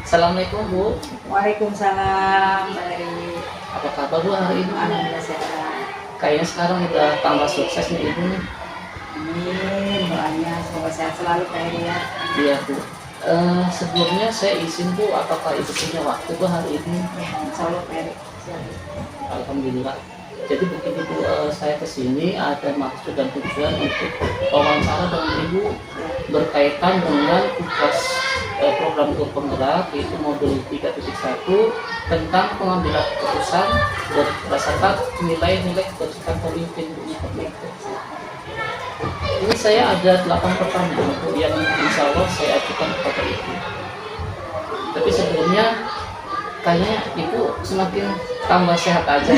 Assalamualaikum Bu. Waalaikumsalam, Mbak Eri. Apa kabar Bu hari ini? Alhamdulillah sehat. Kayaknya sekarang udah tambah sukses nih Ibu nih. Amin, doanya semoga sehat selalu Mbak Eri ya. Iya Bu. Sebelumnya saya izin Bu, apakah Ibu punya waktu Bu hari ini? Ya, insya Allah Mbak Eri. Siap. Alhamdulillah. Jadi begini Bu, saya kesini ada maksud dan tujuan untuk wawancara dengan Ibu berkaitan dengan tugas program Guru Penggerak, yaitu modul 3.1 tentang pengambilan keputusan berdasarkan nilai-nilai kebajikan pemimpin Bu, seperti itu. Ini saya ada 8 pertanyaan Bu, yang insya Allah saya ajukan kepada Ibu. Tapi sebelumnya kayaknya Ibu semakin tambah sehat aja.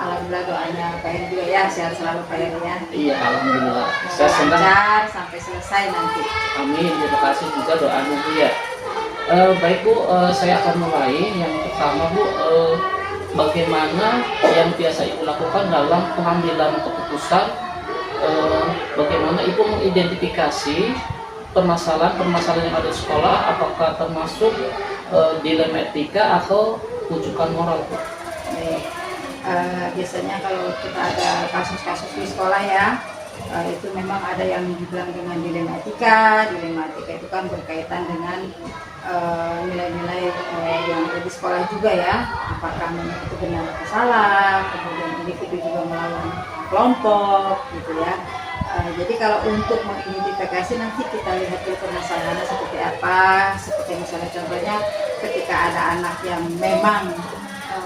Alhamdulillah doanya Mbak Eri juga ya, sehat selalu Mbak Eri ya. Iya, alhamdulillah. Saya senang. Lancar sampai selesai nanti. Amin. Terima kasih juga doanya Bu ya. Baik Bu, saya akan mulai. Yang pertama Bu, bagaimana yang biasa Ibu lakukan dalam pengambilan keputusan? Bagaimana Ibu mengidentifikasi permasalahan yang ada di sekolah? Apakah termasuk dilema etika atau rujukan moral Bu? Biasanya kalau kita ada kasus-kasus di sekolah ya, itu memang ada yang dibilang dengan dilema etika. Dilema etika itu kan berkaitan dengan nilai-nilai yang ada di sekolah juga ya, apakah memang itu benar atau salah, kemudian individu juga melawan kelompok gitu ya. Jadi kalau untuk mengidentifikasi nanti kita lihat dulu permasalahannya seperti apa, seperti misalnya contohnya ketika ada anak yang memang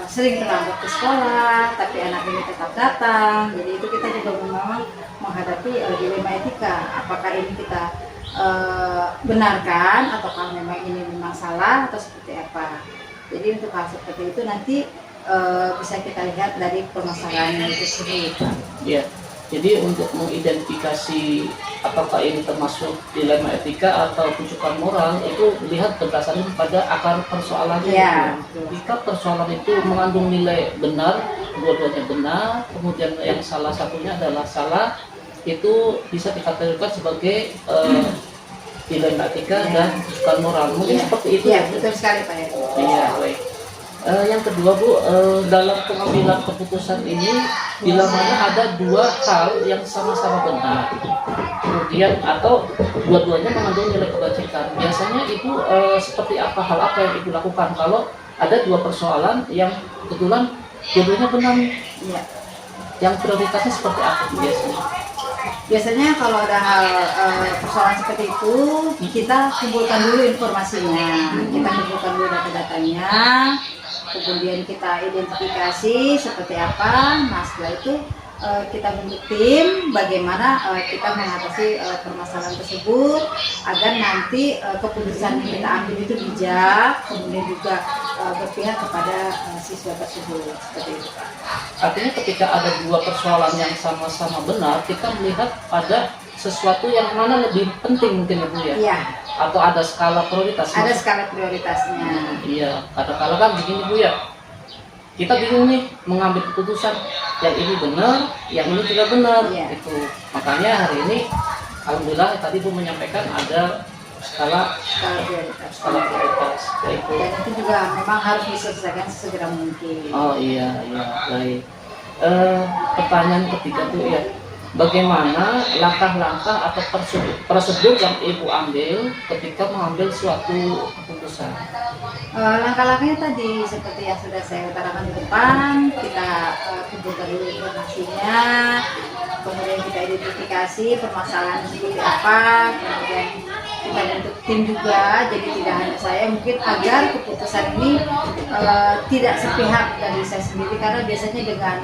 sering terlambat ke sekolah, tapi anak ini tetap datang. Jadi itu kita juga memang menghadapi dilema etika. Apakah ini kita benarkan, ataukah memang ini memang salah, atau seperti apa. Jadi untuk hal seperti itu nanti bisa kita lihat dari permasalahannya itu sendiri. Ya, jadi untuk mengidentifikasi apakah ini termasuk dilema etika atau rujukan moral, itu lihat berdasarkan pada akar persoalannya. Ya. Jika persoalan itu mengandung nilai benar, dua-duanya benar, kemudian yang salah satunya adalah salah, itu bisa dikategorikan sebagai dilema etika dan rujukan moral. Mungkin seperti itu. Ya, betul sekali Pak ya. Iya, baik. Yang kedua Bu, dalam pengambilan keputusan ini bila mana ada dua hal yang sama-sama benar, kemudian atau dua-duanya mengandung nilai kebajikan, biasanya Ibu seperti apa, hal apa yang Ibu lakukan kalau ada dua persoalan yang kebetulan dua-duanya benar? Iya. Yang prioritasnya seperti apa biasanya? Biasanya kalau ada hal persoalan seperti itu, kita kumpulkan dulu informasinya, kita kumpulkan dulu data-datanya, kemudian kita identifikasi seperti apa. Nah setelah itu kita bentuk tim bagaimana kita mengatasi permasalahan tersebut agar nanti keputusan yang kita ambil itu bijak, kemudian juga berpihak kepada siswa tersebut, seperti itu Pak. Artinya ketika ada dua persoalan yang sama-sama benar, kita melihat pada sesuatu yang mana lebih penting mungkin ya Bu ya? Iya. Atau ada skala prioritas? Ada skala prioritasnya. Iya, kadang-kadang kan begini Bu ya, kita bingung nih mengambil keputusan, yang ini benar, yang ini tidak benar. Iya. Itu makanya hari ini alhamdulillah tadi Bu menyampaikan ada skala Prioritas. Yaitu. Dan itu juga memang harus diselesaikan sesegera mungkin. Oh iya, baik. Pertanyaan ketiga tuh ya, bagaimana langkah-langkah atau prosedur yang Ibu ambil ketika mengambil suatu keputusan? Langkah-langkahnya tadi seperti yang sudah saya utarakan di depan, kita kumpulkan dulu informasinya, kemudian kita identifikasi permasalahan seperti apa, kemudian kita bentuk tim juga, jadi tidak hanya saya, mungkin agar keputusan ini tidak sepihak dari saya sendiri, karena biasanya dengan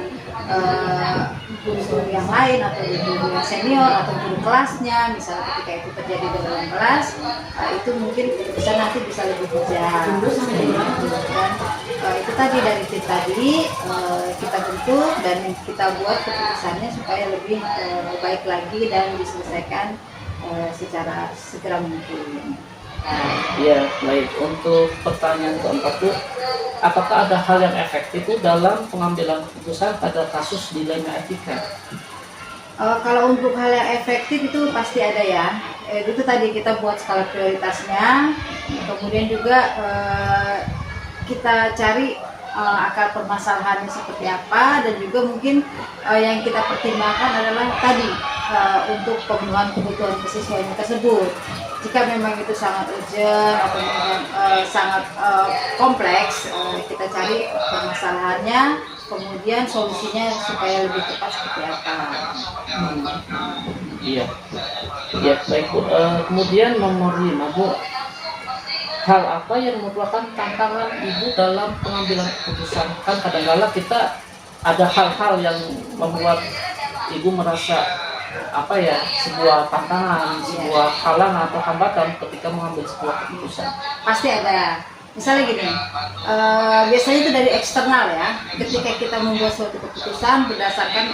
guru-guru yang lain atau guru yang senior atau guru kelasnya, misalnya ketika itu terjadi di dalam kelas, itu mungkin keputusan nanti bisa lebih bijak. Dan itu tadi dari tim tadi kita bentuk dan kita buat keputusannya supaya lebih baik lagi dan diselesaikan secara segera mungkin. Ya, baik. Untuk pertanyaan keempat Bu, apakah ada hal yang efektif dalam pengambilan keputusan pada kasus dilema etika? Kalau untuk hal yang efektif itu pasti ada ya. itu tadi kita buat skala prioritasnya, kemudian juga kita cari akar permasalahannya seperti apa, dan juga mungkin yang kita pertimbangkan adalah tadi untuk pemenuhan kebutuhan siswanya tersebut. Jika memang itu sangat urgent atau memang sangat kompleks, kita cari permasalahannya, kemudian solusinya supaya lebih tepat seperti apa. Iya, ya baik Bu. Kemudian nomor 5 Bu, hal apa yang merupakan tantangan Ibu dalam pengambilan keputusan? Kan kadang-kala kita ada hal-hal yang membuat Ibu merasa apa ya, sebuah tantangan, sebuah halangan atau hambatan ketika mengambil sebuah keputusan. Pasti ada. Misalnya gini, biasanya itu dari eksternal ya. Ketika kita membuat suatu keputusan berdasarkan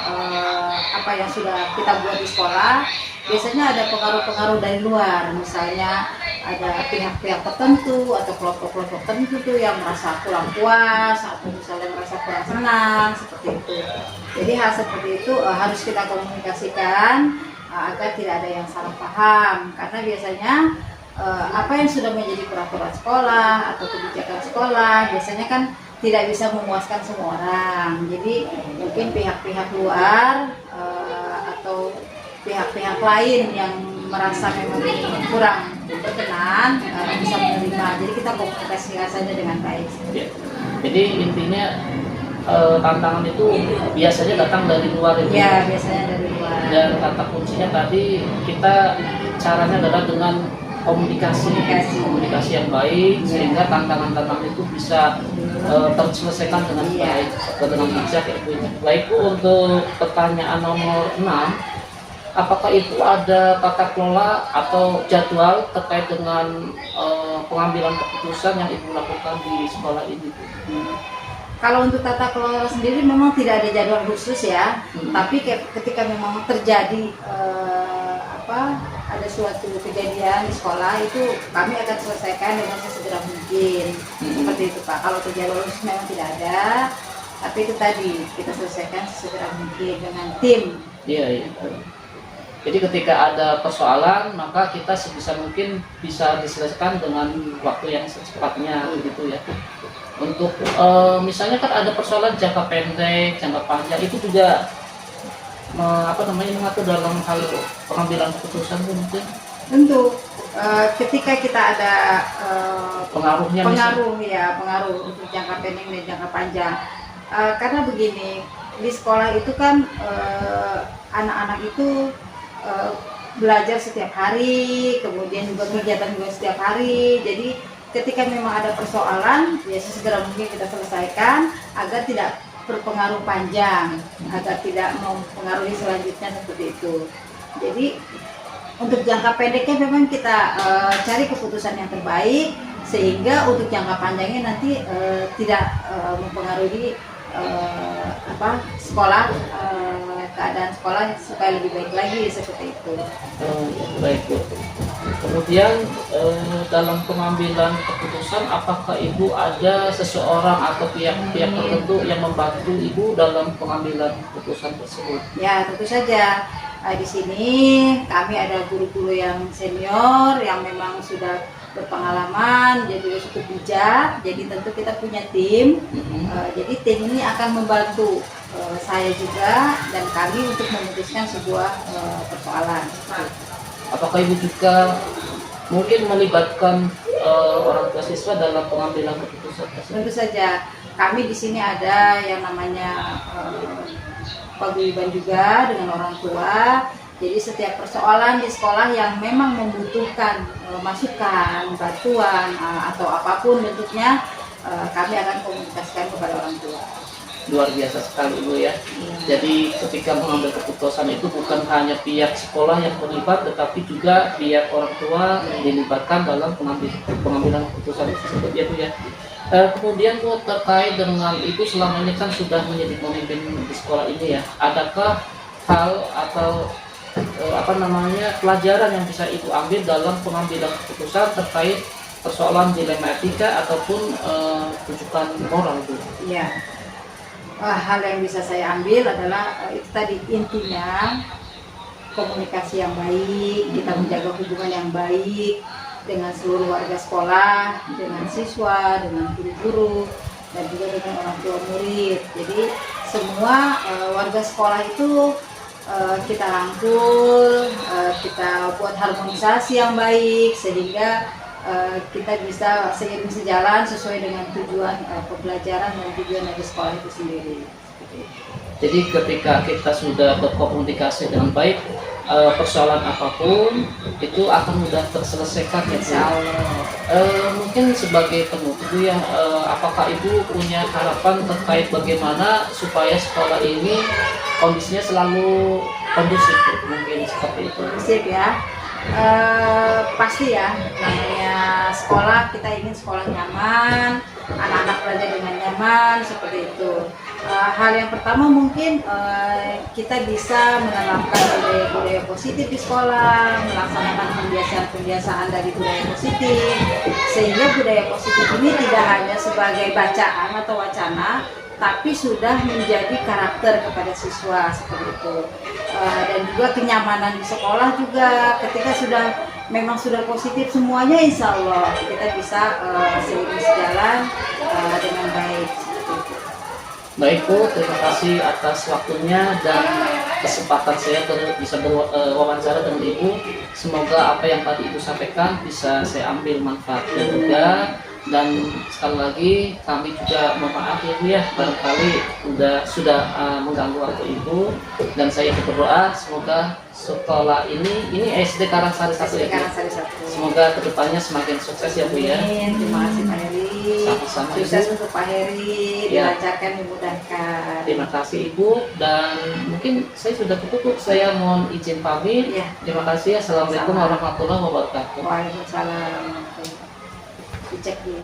apa yang sudah kita buat di sekolah, biasanya ada pengaruh-pengaruh dari luar. Misalnya ada pihak-pihak tertentu atau kelompok-kelompok tertentu tuh yang merasa kurang puas atau misalnya merasa kurang senang seperti itu. Jadi hal seperti itu harus kita komunikasikan agar tidak ada yang salah paham, karena biasanya apa yang sudah menjadi peraturan sekolah atau kebijakan sekolah biasanya kan tidak bisa memuaskan semua orang. Jadi mungkin pihak-pihak luar atau pihak-pihak lain yang merasa memang kurang berkenan bisa menerima. Jadi kita komunikasikan saja dengan baik. Ya. Jadi intinya tantangan itu biasanya datang dari luar itu. Ya, biasanya dari luar. Dan kata kuncinya tadi kita caranya adalah dengan komunikasi yang baik, sehingga tantangan-tantangan itu bisa terselesaikan dengan baik, dengan bijak ya Bu. Baik Bu, untuk pertanyaan nomor 6, apakah itu ada tata kelola atau jadwal terkait dengan pengambilan keputusan yang Ibu lakukan di sekolah ini Bu? Kalau untuk tata kelola sendiri memang tidak ada jadwal khusus ya, tapi ketika memang terjadi ada suatu kejadian di sekolah, itu kami akan selesaikan dengan sesegera mungkin. Seperti itu Pak. Kalau jadwal khusus memang tidak ada, tapi itu tadi kita selesaikan sesegera mungkin dengan tim. Iya. Jadi ketika ada persoalan, maka kita sebisa mungkin bisa diselesaikan dengan waktu yang secepatnya begitu ya. Untuk misalnya kan ada persoalan jangka pendek, jangka panjang, itu juga mengatur dalam hal pengambilan keputusan mungkin. Tentu ketika kita ada pengaruh untuk jangka pendek dan jangka panjang. Karena begini, di sekolah itu kan anak-anak itu belajar setiap hari, kemudian juga kegiatan juga setiap hari. Jadi ketika memang ada persoalan, ya segera mungkin kita selesaikan agar tidak berpengaruh panjang, agar tidak mempengaruhi selanjutnya seperti itu. Jadi untuk jangka pendeknya memang kita cari keputusan yang terbaik, sehingga untuk jangka panjangnya nanti tidak mempengaruhi sekolah, keadaan sekolah supaya lebih baik lagi seperti itu. Baik Bu. Kemudian dalam pengambilan keputusan, apakah Ibu ada seseorang atau pihak-pihak tertentu yang membantu Ibu dalam pengambilan keputusan tersebut? Ya, tentu saja. Di sini kami ada guru-guru yang senior yang memang sudah berpengalaman, jadi cukup bijak. Jadi tentu kita punya tim. Jadi tim ini akan membantu saya juga dan kami untuk memutuskan sebuah persoalan. Apakah Ibu juga mungkin melibatkan orang tua siswa dalam pengambilan keputusan tersebut? Tentu saja. Kami di sini ada yang namanya paguyuban juga dengan orang tua. Jadi setiap persoalan di sekolah yang memang membutuhkan masukan, bantuan atau apapun bentuknya, kami akan komunikasikan kepada orang tua. Luar biasa sekali Ibu ya. Jadi ketika mengambil keputusan itu bukan hanya pihak sekolah yang terlibat, tetapi juga pihak orang tua dilibatkan dalam pengambilan keputusan tersebut ya Bu ya. Kemudian Bu, terkait dengan Ibu selama ini kan sudah menjadi pemimpin di sekolah ini ya, adakah hal atau pelajaran yang bisa Ibu ambil dalam pengambilan keputusan terkait persoalan dilema etika ataupun rujukan moral Bu? Iya. Hal yang bisa saya ambil adalah itu tadi, intinya komunikasi yang baik, kita menjaga hubungan yang baik dengan seluruh warga sekolah, dengan siswa, dengan guru-guru, dan juga dengan orang tua murid. Jadi semua warga sekolah itu kita rangkul, kita buat harmonisasi yang baik sehingga kita bisa seiring sejalan sesuai dengan tujuan pembelajaran dan tujuan dari sekolah itu sendiri. Jadi ketika kita sudah berkomunikasi dengan baik, persoalan apapun itu akan mudah terselesaikan ya Bu. Insya Allah. Mungkin sebagai penutup ya, apakah Ibu punya harapan terkait bagaimana supaya sekolah ini kondisinya selalu kondusif, mungkin seperti itu. Sip ya. Pasti ya, namanya sekolah, kita ingin sekolah nyaman, anak-anak belajar dengan nyaman, seperti itu. Hal yang pertama mungkin kita bisa menanamkan budaya-budaya positif di sekolah, melaksanakan pembiasaan-pembiasaan dari budaya positif, sehingga budaya positif ini tidak hanya sebagai bacaan atau wacana, tapi sudah menjadi karakter kepada siswa seperti itu. Dan juga kenyamanan di sekolah juga ketika memang sudah positif semuanya, insya Allah kita bisa seiring sejalan dengan baik. Baik Bu, terima kasih atas waktunya dan kesempatan saya bisa berwawancara dengan Ibu. Semoga apa yang tadi Ibu sampaikan bisa saya ambil manfaatnya juga. Dan sekali lagi kami juga mohon maaf ya Bu ya, barangkali sudah mengganggu waktu Ibu, dan saya berdoa semoga sekolah ini SD Karangsari 1 ya Bu. Semoga kedepannya semakin sukses ya Bu ya. Amin. Terima kasih Pak Heri. Sama-sama, Sukses Ibu. untuk Pak Heri, Ya. dilancarkan, dimudahkan. Terima kasih Ibu, dan mungkin saya sudah cukup. Saya mohon izin pamit. Ya. Terima kasih. Assalamualaikum warahmatullahi wabarakatuh. Waalaikumsalam. Dicek dulu.